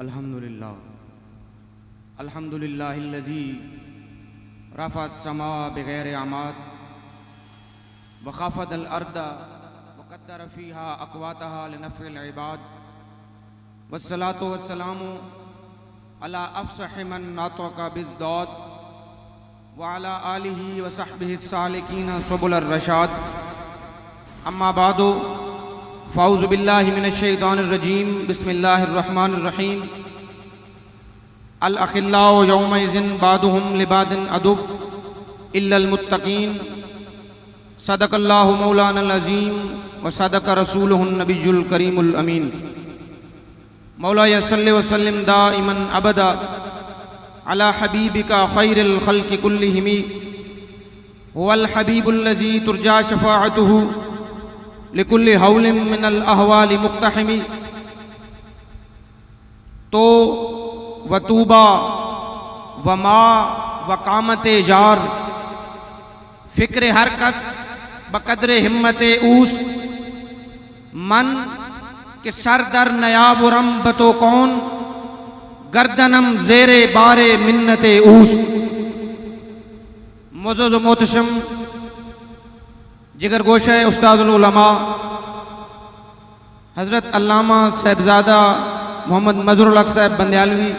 الحمدللہ الذی رفع السماء بغیر عماد وخفض الارض وقدر فیہا اقواتها لنفع العباد والصلاة والسلام علی افصح من نطق بالضاد وعلى آلہ وصحبہ السالکین سبل الرشاد اما بعد فاعوذ باللہ من الشیطان الرجیم بسم اللہ الرحمن الرحیم الاخلاء یومئذ بعضهم لبعض عدو الا المتقین صدق اللہ مولانا العظیم وصدق رسولہ النبی الکریم الامین مولاي صل وسلم دائما ابدا على حبیبک خیر الخلق كلهم هو الحبیب الذی ترجى شفاعته لکل حول من الاحوال مقتحم تو وطوبہ وما وقامت جار فکر ہر کس بقدر ہمت اوست من کہ سر در نیاب و رمبت و کون گردنم زیر بار منت اوست معزز و محتشم جگر گوشہ استاد العلماء حضرت علامہ صاحبزادہ محمد مظہر الحق صاحب بندیالوی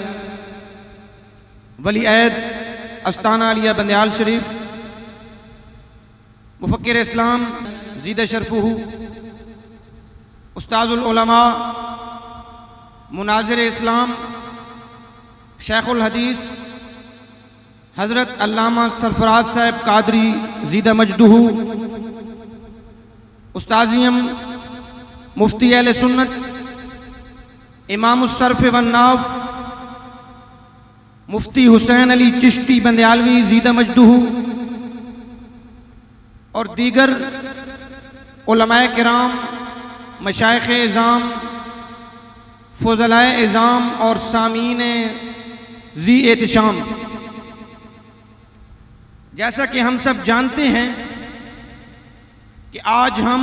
ولی عہد استانہ علیہ بندیال شریف مفکر اسلام زید شرفہ استاد العلماء مناظر اسلام شیخ الحدیث حضرت علامہ سرفراز صاحب قادری زید مجدہ استاذیم مفتی اہل سنت امام الصرف والناو مفتی حسین علی چشتی بندیالوی زیدہ مجدہ اور دیگر علماء کرام مشائخ اعظام فضلاء اعظام اور سامعین ذی احتشام، جیسا کہ ہم سب جانتے ہیں کہ آج ہم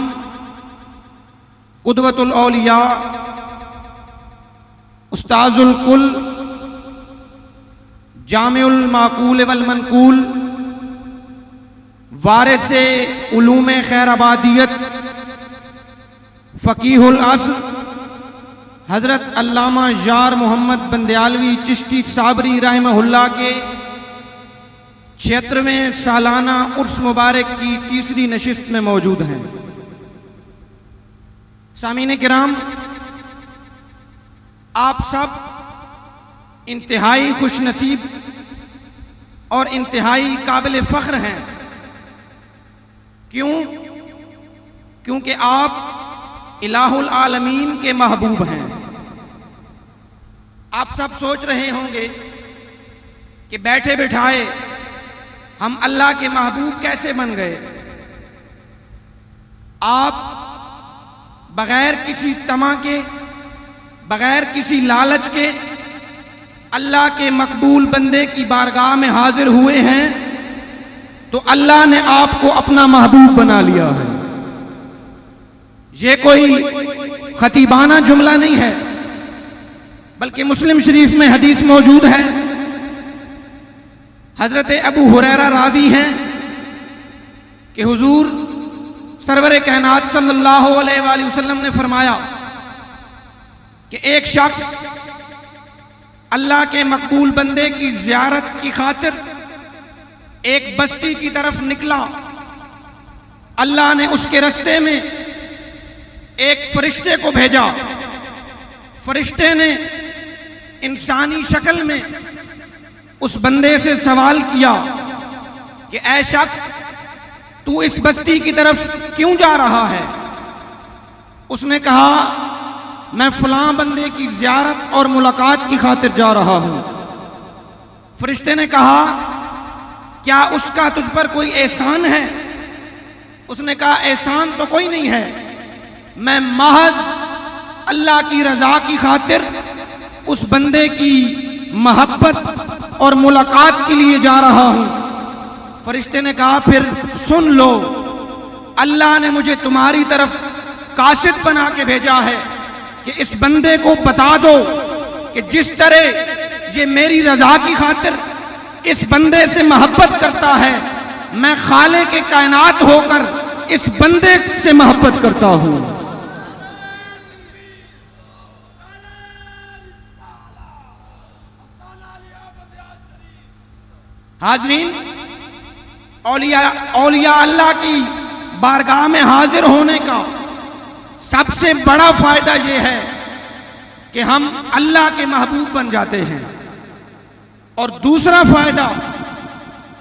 قدوۃ الاولیاء استاذ الکل جامع المعقول والمنقول وارث علوم خیر آبادیت فقیہ العصر حضرت علامہ یار محمد بندیالوی چشتی صابری رحمہ اللہ کے 76ویں سالانہ عرس مبارک کی تیسری نشست میں موجود ہیں۔ سامعین کرام، آپ سب انتہائی خوش نصیب اور انتہائی قابل فخر ہیں۔ کیونکہ آپ الہ العالمین کے محبوب ہیں۔ آپ سب سوچ رہے ہوں گے کہ بیٹھے بٹھائے ہم اللہ کے محبوب کیسے بن گئے؟ آپ بغیر کسی طمع کے، بغیر کسی لالچ کے اللہ کے مقبول بندے کی بارگاہ میں حاضر ہوئے ہیں تو اللہ نے آپ کو اپنا محبوب بنا لیا ہے۔ یہ کوئی خطیبانہ جملہ نہیں ہے، بلکہ مسلم شریف میں حدیث موجود ہے۔ حضرت ابو ہریرہ راوی ہیں کہ حضور سرور کائنات صلی اللہ علیہ وآلہ وسلم نے فرمایا کہ ایک شخص اللہ کے مقبول بندے کی زیارت کی خاطر ایک بستی کی طرف نکلا۔ اللہ نے اس کے راستے میں ایک فرشتے کو بھیجا۔ فرشتے نے انسانی شکل میں اس بندے سے سوال کیا کہ اے شخص، تو اس بستی کی طرف کیوں جا رہا ہے؟ اس نے کہا میں فلاں بندے کی زیارت اور ملاقات کی خاطر جا رہا ہوں۔ فرشتے نے کہا کیا اس کا تجھ پر کوئی احسان ہے؟ اس نے کہا احسان تو کوئی نہیں ہے، میں محض اللہ کی رضا کی خاطر اس بندے کی محبت اور ملاقات کے لیے جا رہا ہوں۔ فرشتے نے کہا پھر سن لو، اللہ نے مجھے تمہاری طرف قاصد بنا کے بھیجا ہے کہ اس بندے کو بتا دو کہ جس طرح یہ میری رضا کی خاطر اس بندے سے محبت کرتا ہے، میں خالق کائنات ہو کر اس بندے سے محبت کرتا ہوں۔ حاضرین، اولیاء اللہ کی بارگاہ میں حاضر ہونے کا سب سے بڑا فائدہ یہ ہے کہ ہم اللہ کے محبوب بن جاتے ہیں، اور دوسرا فائدہ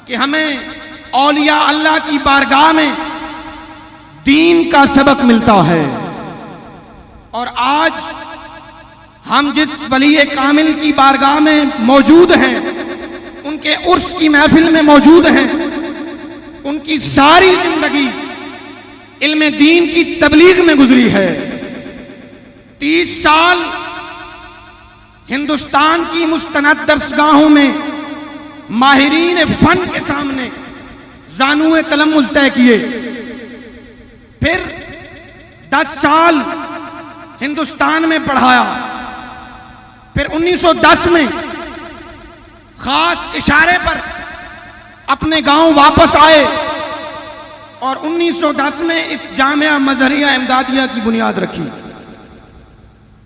کہ ہمیں اولیاء اللہ کی بارگاہ میں دین کا سبق ملتا ہے۔ اور آج ہم جس ولی کامل کی بارگاہ میں موجود ہیں، ان کے عرس کی محفل میں موجود ہیں، ان کی ساری زندگی علم دین کی تبلیغ میں گزری ہے۔ 30 سال ہندوستان کی مستند درسگاہوں میں ماہرین فن کے سامنے زانو تلمذ طے کیے، پھر 10 سال ہندوستان میں پڑھایا، پھر 1910 میں خاص اشارے پر اپنے گاؤں واپس آئے اور 1910 میں اس جامعہ مظہریہ امدادیہ کی بنیاد رکھی،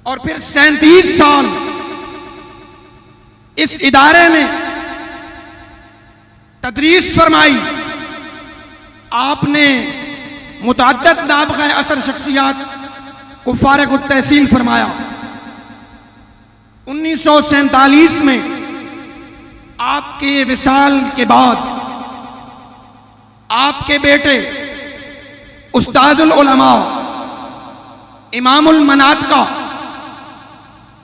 اور پھر 37 سال اس ادارے میں تدریس فرمائی۔ آپ نے متعدد نابغہ اثر شخصیات کو فارغ التحصیل فرمایا۔ 1947 میں آپ کے وصال کے بعد آپ کے بیٹے استاد العلماء امام المناطقہ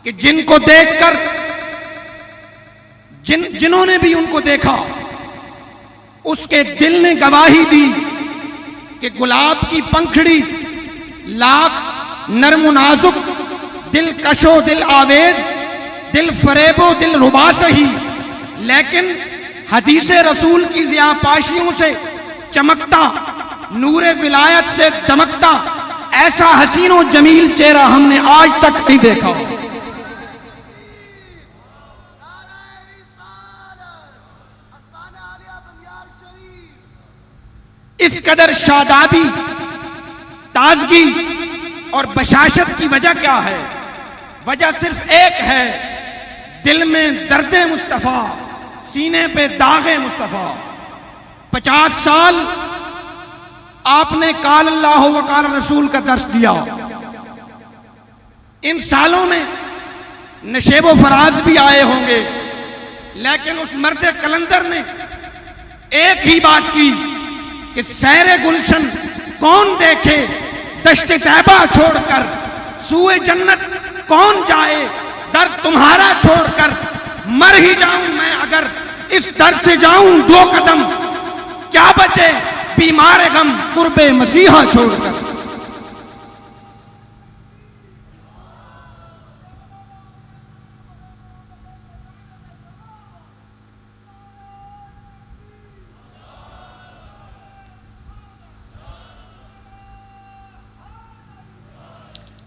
کہ جن کو دیکھ کر جنہوں نے بھی ان کو دیکھا اس کے دل نے گواہی دی کہ گلاب کی پنکھڑی لاکھ نرم و نازک، دل کشو دل آویز، دل فریب و دل ربا سہی، لیکن حدیث رسول کی ضیاء پاشیوں سے چمکتا، نور ولایت سے دمکتا ایسا حسین و جمیل چہرہ ہم نے آج تک نہیں دیکھا۔ اس قدر شادابی، تازگی اور بشاشت کی وجہ کیا ہے؟ وجہ صرف ایک ہے، دل میں درد مصطفیٰ، سینے پہ داغ مصطفیٰ۔ 50 سال آپ نے قال اللہ و قال رسول کا درس دیا۔ ان سالوں میں نشیب و فراز بھی آئے ہوں گے، لیکن اس مرد قلندر نے ایک ہی بات کی کہ سیر گلشن کون دیکھے، دشت طیبہ چھوڑ کر سوئے جنت کون جائے، در تمہارا چھوڑ کر مر ہی جاؤں میں اگر اس در سے جاؤں 2 قدم، کیا بچے بیمار غم قرب مسیحا چھوڑ کر۔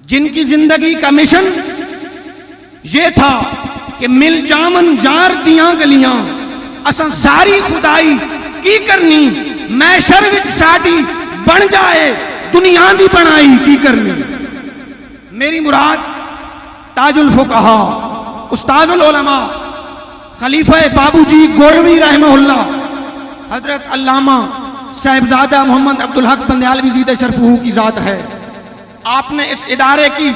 جن کی زندگی کا مشن یہ تھا کہ مل جامن جار دیاں گلیاں اساں ساری خدائی کی کرنی، میں شر وچ ساڈی بن جائے دنیا دی بنائی کی کرنی۔ میری مراد تاج الفقہا، استاد العلماء خلیفہ بابو جی گولوی رحمہ اللہ حضرت علامہ صاحبزادہ محمد عبدالحق بندیالوی زیدہ شرفہ کی ذات ہے۔ آپ نے اس ادارے کی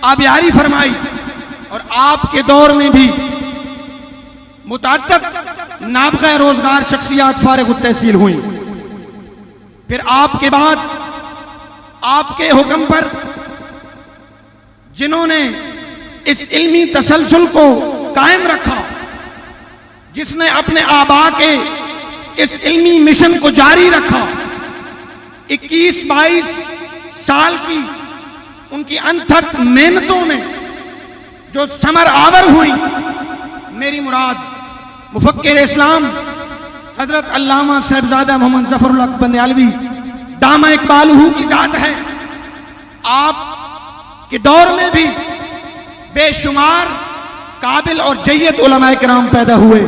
آبیاری فرمائی، اور آپ کے دور میں بھی متعدد نابغہ روزگار شخصیات فارغ التحصیل ہوئیں۔ پھر آپ کے بعد آپ کے حکم پر جنہوں نے اس علمی تسلسل کو قائم رکھا، جس نے اپنے آباء کے اس علمی مشن کو جاری رکھا، 21-22 سال کی ان کی انتھک محنتوں میں جو ثمر آور ہوئی، میری مراد مفکر اسلام حضرت علامہ صاحبزادہ محمد ظفر الحق بندیالوی دامہ اقبالہ کی ذات ہے۔ آپ کے دور میں بھی بے شمار قابل اور جید علماء کرام پیدا ہوئے،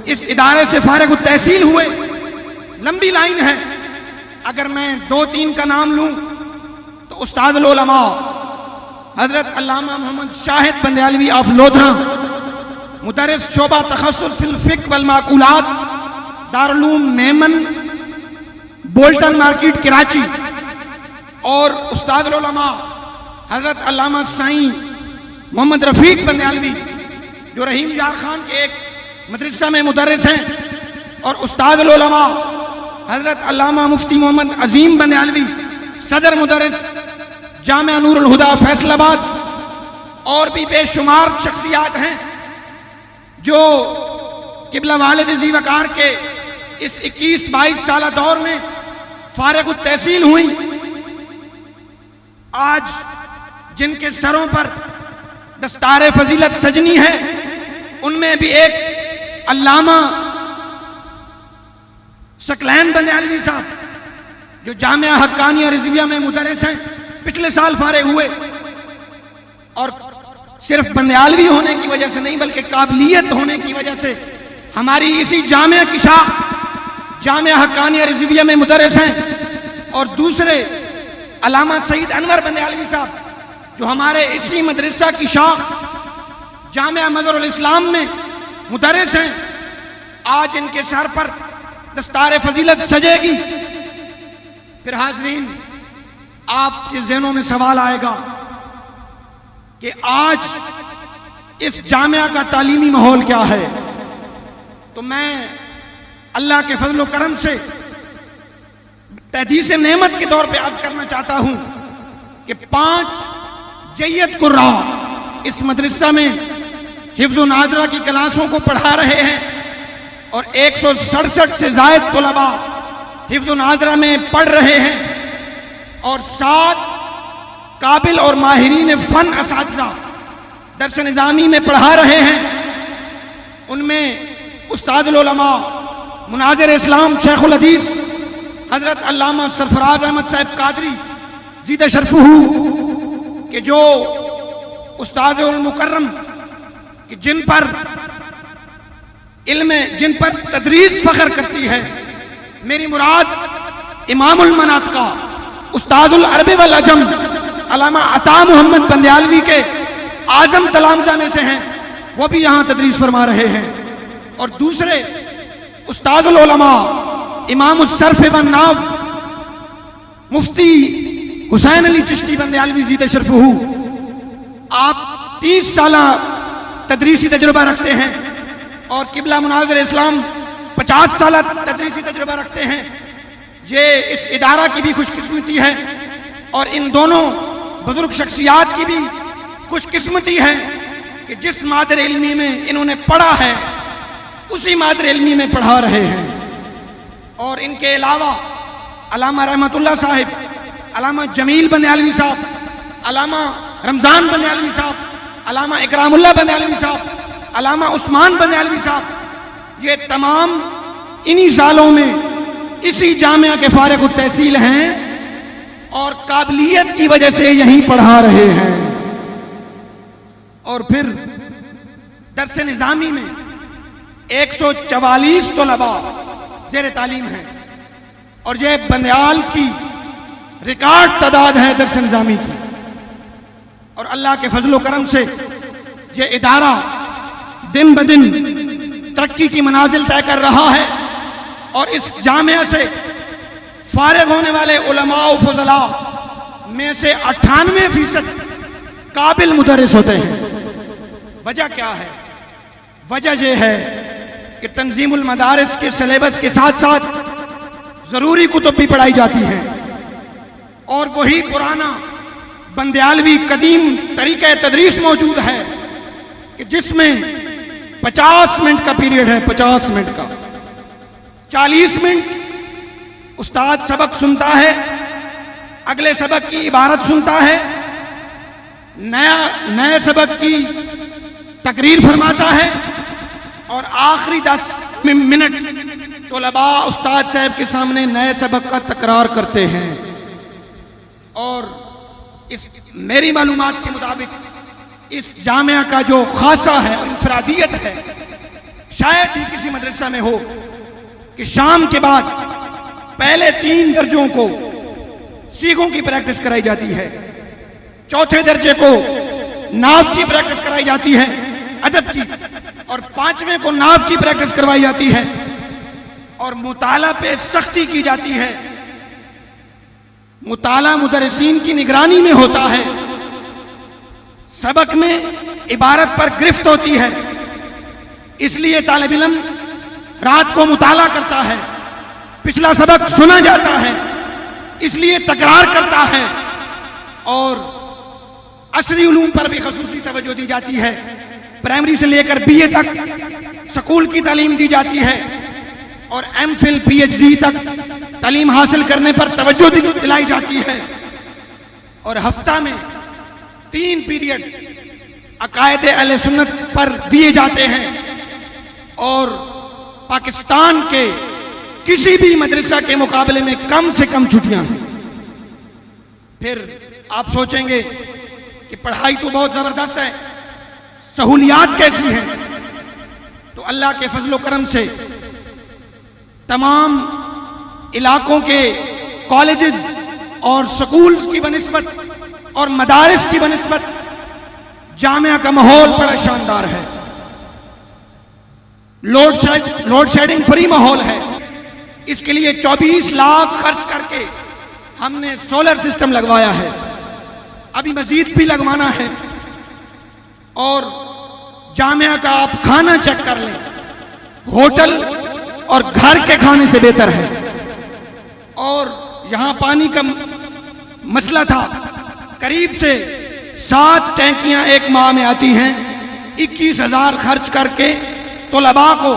اس ادارے سے فارغ التحصیل ہوئے. لمبی لائن ہے، اگر میں 2-3 کا نام لوں تو استاد العلماء حضرت علامہ محمد شاہد بندیالوی آف لودھرا، مدرس شعبہ تخصص فی الفقہ والمعقولات، دارالعلوم میمن، بولٹن مارکیٹ کراچی. اور استاد العلماء حضرت علامہ سائیں محمد رفیق بندیالوی جو رحیم یار خان کے ایک مدرسہ میں مدرس ہیں، اور استاد العلماء حضرت علامہ مفتی محمد عظیم بندیالوی صدر مدرس جامعہ نور الہدا فیصل آباد. اور بھی بے شمار شخصیات ہیں جو قبلہ والد ذی وقار کے اس 21-22 سالہ دور میں فارغ التحصیل ہوئیں. آج جن کے سروں پر دستار فضیلت سجنی ہے، ان میں بھی ایک علامہ ثقلین بندیالوی صاحب جو جامعہ حقانیہ رضویہ میں مدرس ہیں، پچھلے سال فارغ ہوئے. اور صرف بندیالوی ہونے کی وجہ سے نہیں بلکہ قابلیت ہونے کی وجہ سے ہماری اسی جامعہ کی شاخ جامعہ حقانیہ رضویہ میں مدرس ہیں. اور دوسرے علامہ سعید انور بندیالوی صاحب جو ہمارے اسی مدرسہ کی شاخ جامعہ مظہر الاسلام میں مدرس ہیں. آج ان کے سر پر دستار فضیلت سجے گی. پھر حاضرین، آپ کے ذہنوں میں سوال آئے گا کہ آج اس جامعہ کا تعلیمی ماحول کیا ہے. تو میں اللہ کے فضل و کرم سے تحدیث نعمت کے طور پہ عرض کرنا چاہتا ہوں کہ 5 جید قراء اس مدرسہ میں حفظ و ناظرہ کی کلاسوں کو پڑھا رہے ہیں، اور 167 سے زائد طلباء حفظ و ناظرہ میں پڑھ رہے ہیں، اور 7 قابل اور ماہرین فن اساتذہ درس نظامی میں پڑھا رہے ہیں. ان میں استاد العلماء مناظر اسلام شیخ الحدیث حضرت علامہ سرفراز احمد صاحب قادری زیدہ شرفہ کہ جو استاد المکرم کہ جن پر تدریس فخر کرتی ہے. میری مراد امام المناط کا استاد العرب والعجم علامہ عطا محمد بندیالوی کے اعظم تلامذہ میں سے ہیں، وہ بھی یہاں تدریس فرما رہے ہیں. اور دوسرے استاد العلماء امام الصرف والنحو مفتی حسین علی چشتی بندیالوی زیدہ شرفہ، آپ 30 سالہ تدریسی تجربہ رکھتے ہیں، اور قبلہ مناظر اسلام 50 سالہ تدریسی تجربہ رکھتے ہیں. یہ اس ادارہ کی بھی خوش قسمتی ہے، اور ان دونوں بزرگ شخصیات کی بھی خوش قسمتی ہے کہ جس مادر علمی میں انہوں نے پڑھا ہے اسی مادر علمی میں پڑھا رہے ہیں. اور ان کے علاوہ علامہ رحمت اللہ صاحب، علامہ جمیل بندیالوی صاحب، علامہ رمضان بندیالوی صاحب، علامہ اکرام اللہ بندیالوی صاحب، علامہ عثمان بندیالوی صاحب، یہ تمام انہی سالوں میں اسی جامعہ کے فارغ التحصیل ہیں اور قابلیت کی وجہ سے یہیں پڑھا رہے ہیں. اور پھر درس نظامی میں 144 طلباء زیر تعلیم ہیں، اور یہ بندیال کی ریکارڈ تعداد ہے درس نظامی کی. اور اللہ کے فضل و کرم سے یہ ادارہ دن بدن ترقی کی منازل طے کر رہا ہے، اور اس جامعہ سے فارغ ہونے والے علماء و فضلاء میں سے 98% قابل مدرس ہوتے ہیں. وجہ کیا ہے؟ وجہ یہ ہے کہ تنظیم المدارس کے سلیبس کے ساتھ ساتھ ضروری کتب بھی پڑھائی جاتی ہیں، اور وہی پرانا بندیالوی قدیم طریقہ تدریس موجود ہے کہ جس میں 50 منٹ کا پیریڈ ہے، 50 منٹ کا. 40 منٹ استاد سبق سنتا ہے، اگلے سبق کی عبارت سنتا ہے، نئے سبق کی تقریر فرماتا ہے، اور آخری 10 منٹ طلباء استاد صاحب کے سامنے نئے سبق کا تکرار کرتے ہیں. اور میری معلومات کے مطابق اس جامعہ کا جو خاصہ ہے، انفرادیت ہے، شاید ہی کسی مدرسہ میں ہو کہ شام کے بعد پہلے 3 درجوں کو سیغوں کی پریکٹس کرائی جاتی ہے، چوتھے درجے کو ناو کی پریکٹس کرائی جاتی ہے ادب کی، اور 5ویں کو ناو کی پریکٹس کروائی جاتی ہے، اور مطالعہ پہ سختی کی جاتی ہے۔ مطالعہ مدرسین کی نگرانی میں ہوتا ہے، سبق میں عبارت پر گرفت ہوتی ہے، اس لیے طالب علم رات کو مطالعہ کرتا ہے، پچھلا سبق سنا جاتا ہے، اس لیے تکرار کرتا ہے، اور عصری علوم پر بھی خصوصی توجہ دی جاتی ہے۔ پرائمری سے لے کر بی اے تک سکول کی تعلیم دی جاتی ہے، اور M Phil P H D تک تعلیم حاصل کرنے پر توجہ دلائی جاتی ہے، اور ہفتہ میں 3 پیریڈ عقائد اہل سنت پر دیے جاتے ہیں، اور پاکستان کے کسی بھی مدرسہ کے مقابلے میں کم سے کم چھٹیاں ہیں۔ پھر آپ سوچیں گے کہ پڑھائی تو بہت زبردست ہے، سہولیات کیسی ہیں؟ تو اللہ کے فضل و کرم سے تمام علاقوں کے کالجز اور سکولز کی بنسبت اور مدارس کی بنسبت جامعہ کا ماحول بڑا شاندار ہے، لوڈ شیڈنگ فری ماحول ہے۔ اس کے لیے 24 لاکھ خرچ کر کے ہم نے سولر سسٹم لگوایا ہے، ابھی مزید بھی لگوانا ہے، اور جامعہ کا آپ کھانا چیک کر لیں، ہوٹل اور گھر کے کھانے سے بہتر ہے۔ اور یہاں پانی کا مسئلہ تھا، قریب سے 7 ٹینکیاں ایک ماہ میں آتی ہیں، 21,000 خرچ کر کے طلباء کو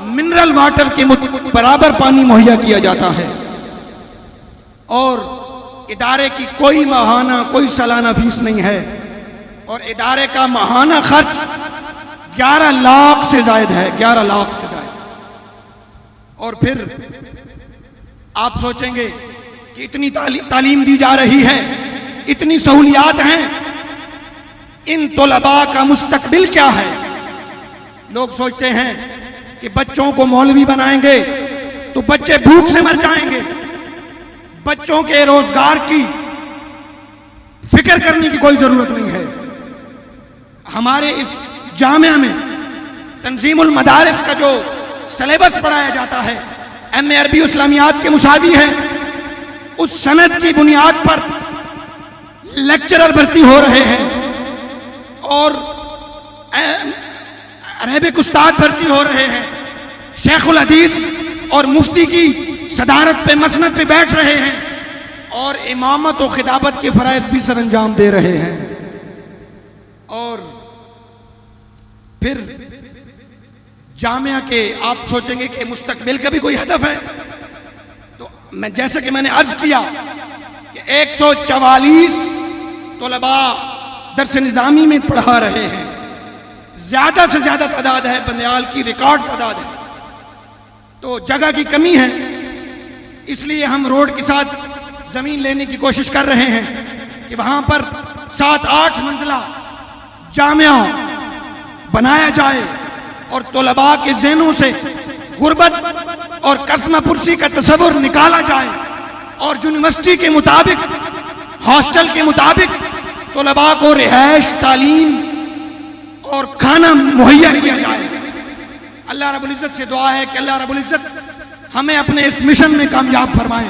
منرل واٹر کے برابر پانی مہیا کیا جاتا ہے، اور ادارے کی کوئی ماہانہ کوئی سالانہ فیس نہیں ہے، اور ادارے کا ماہانہ خرچ 11 لاکھ سے زائد ہے، 11 لاکھ سے زائد۔ اور پھر آپ سوچیں گے کہ اتنی تعلیم دی جا رہی ہے، اتنی سہولیات ہیں، ان طلباء کا مستقبل کیا ہے؟ لوگ سوچتے ہیں کہ بچوں کو مولوی بنائیں گے تو بچے بھوک سے مر جائیں گے، بچوں کے روزگار کی فکر کرنے کی کوئی ضرورت نہیں ہے۔ ہمارے اس جامعہ میں تنظیم المدارس کا جو سلیبس پڑھایا جاتا ہے، ایم اے عربی اسلامیات کے مساوی ہے، اس سند کی بنیاد پر لیکچرر بھرتی ہو رہے ہیں، اور عربک استاد بھرتی ہو رہے ہیں، شیخ الحدیث اور مفتی کی صدارت پہ مسند پہ بیٹھ رہے ہیں، اور امامت و خطابت کے فرائض بھی سر انجام دے رہے ہیں۔ اور پھر جامعہ کے آپ سوچیں گے کہ مستقبل کا بھی کوئی ہدف ہے، تو جیسا کہ میں نے عرض کیا کہ 144 طلباء درس نظامی میں پڑھا رہے ہیں، زیادہ سے زیادہ تعداد ہے، بندیال کی ریکارڈ تعداد ہے، تو جگہ کی کمی ہے، اس لیے ہم روڈ کے ساتھ زمین لینے کی کوشش کر رہے ہیں کہ وہاں پر 7-8 منزلہ جامعہ بنایا جائے، اور طلباء کے ذہنوں سے غربت اور قسمہ پرسی کا تصور نکالا جائے، اور یونیورسٹی کے مطابق، ہاسٹل کے مطابق طلباء کو رہائش، تعلیم اور کھانا مہیا کیا جائے۔ اللہ رب العزت سے دعا ہے کہ اللہ رب العزت ہمیں اپنے اس مشن میں کامیاب فرمائے۔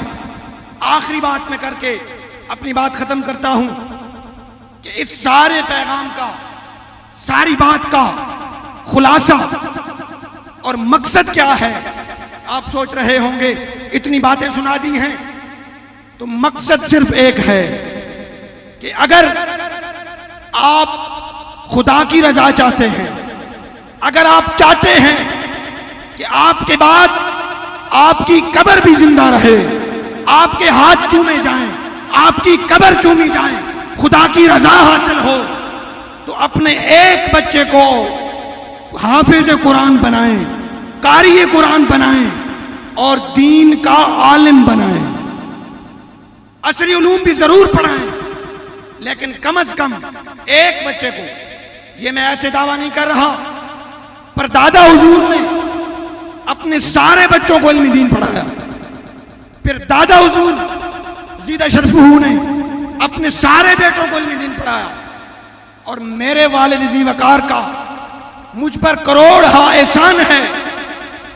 آخری بات میں کر کے اپنی بات ختم کرتا ہوں کہ اس سارے پیغام کا، ساری بات کا خلاصہ اور مقصد کیا ہے؟ آپ سوچ رہے ہوں گے اتنی باتیں سنا دی ہیں، تو مقصد صرف ایک ہے کہ اگر آپ خدا کی رضا چاہتے ہیں، اگر آپ چاہتے ہیں کہ آپ کے بعد آپ کی قبر بھی زندہ رہے، آپ کے ہاتھ چومے جائیں، آپ کی قبر چومی جائیں، خدا کی رضا حاصل ہو، تو اپنے ایک بچے کو حافظ قرآن بنائیں، قاری قرآن بنائیں، اور دین کا عالم بنائیں۔ عصری علوم بھی ضرور پڑھائیں، لیکن کم از کم ایک بچے کو یہ میں ایسے دعویٰ نہیں کر رہا، پر دادا حضور نے اپنے سارے بچوں کو علم دین پڑھایا، پھر دادا حضور زیدہ شرفہ نے اپنے سارے بیٹوں کو علم دین پڑھایا، اور میرے والد زی وقار کا مجھ پر کروڑہا احسان ہے،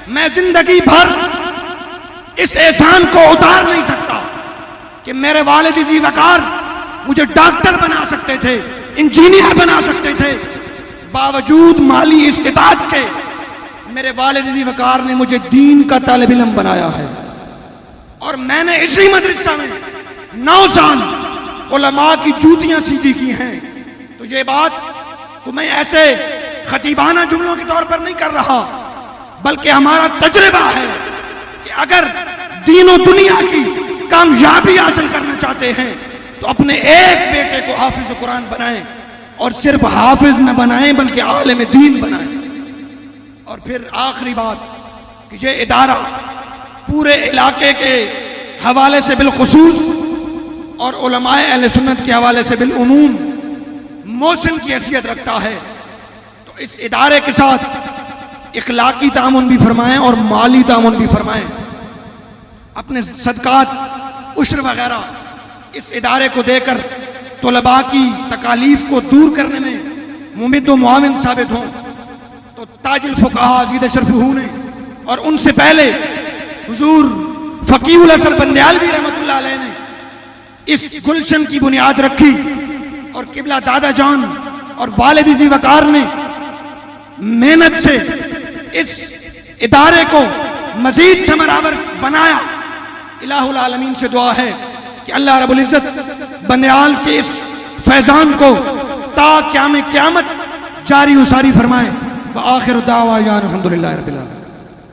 میں زندگی بھر اس احسان کو اتار نہیں سکتا کہ میرے والد زی وقار مجھے ڈاکٹر بنا سکتے تھے، انجینئر بنا سکتے تھے، باوجود مالی استطاعت کے میرے والد زی وقار نے مجھے دین کا طالب علم بنایا ہے، اور میں نے اسی مدرسہ میں 9 سال علماء کی جوتیاں سیدھی کی ہیں۔ تو یہ بات کو میں ایسے خطیبانہ جملوں کے طور پر نہیں کر رہا، بلکہ ہمارا تجربہ ہے کہ اگر دین و دنیا کی کامیابی حاصل کرنا چاہتے ہیں تو اپنے ایک بیٹے کو حافظ قرآن بنائیں، اور صرف حافظ نہ بنائیں بلکہ عالم دین بنائیں۔ اور پھر آخری بات کہ یہ ادارہ پورے علاقے کے حوالے سے بالخصوص اور علماء اہل سنت کے حوالے سے بالعموم محسن کی حیثیت رکھتا ہے، تو اس ادارے کے ساتھ اخلاقی تعاون بھی فرمائیں اور مالی تعاون بھی فرمائیں، اپنے صدقات عشر وغیرہ اس ادارے کو دے کر طلباء کی تکالیف کو دور کرنے میں ممد و معاون ثابت ہوں۔ تو تاج الفقہاء زیدہ شرفہ نے اور ان سے پہلے حضور فقیہ الازہر بندیالوی رحمۃ اللہ علیہ نے اس گلشن کی بنیاد رکھی، اور قبلہ دادا جان اور والد زی وقار نے محنت سے اس ادارے کو مزید ثمرآور بنایا۔ الہ العالمین سے دعا ہے کہ اللہ رب العزت بندیال کے اس فیضان کو تا قیام قیامت جاری و ساری فرمائے۔ وآخر دعوانا الحمدللہ رب العالمین۔